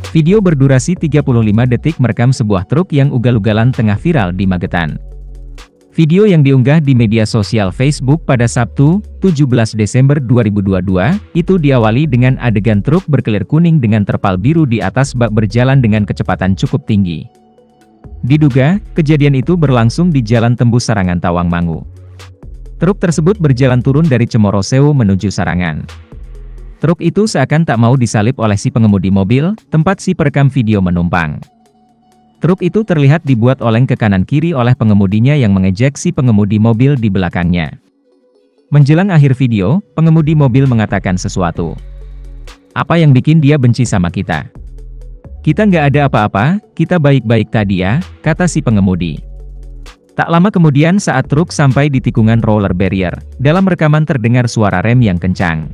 Video berdurasi 35 detik merekam sebuah truk yang ugal-ugalan tengah viral di Magetan. Video yang diunggah di media sosial Facebook pada Sabtu, 17 Desember 2022, itu diawali dengan adegan truk berkelir kuning dengan terpal biru di atas bak berjalan dengan kecepatan cukup tinggi. Diduga, kejadian itu berlangsung di Jalan Tembus Sarangan Tawangmangu. Truk tersebut berjalan turun dari Cemoroseu menuju Sarangan. Truk itu seakan tak mau disalip oleh si pengemudi mobil, tempat si perekam video menumpang. Truk itu terlihat dibuat oleng ke kanan-kiri oleh pengemudinya yang mengejek si pengemudi mobil di belakangnya. Menjelang akhir video, pengemudi mobil mengatakan sesuatu. "Apa yang bikin dia benci sama kita? Kita nggak ada apa-apa, kita baik-baik tadi ya," kata si pengemudi. Tak lama kemudian saat truk sampai di tikungan roller barrier, dalam rekaman terdengar suara rem yang kencang.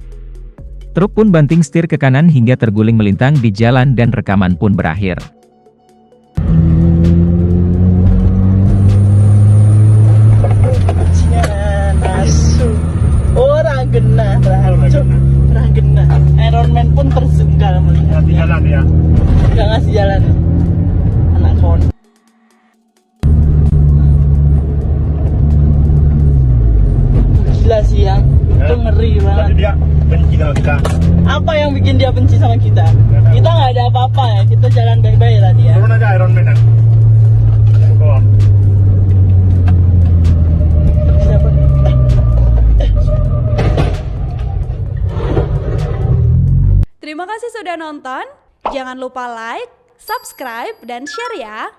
Truk pun banting setir ke kanan hingga terguling melintang di jalan dan rekaman pun berakhir. Orang genah. Iron Man pun tersenggal melihat. Ngasih jalan ya? Gak ngasih jalan. Anak kon. Gila sih yang itu ngeri banget. Dia benci sama kita. Apa yang bikin dia benci sama kita? Kita nggak ada apa-apa ya. Kita jalan baik-baik tadi ya. Turun aja Iron Man. Bawah. Siapa? Terima kasih sudah nonton. Jangan lupa like, subscribe, dan share ya.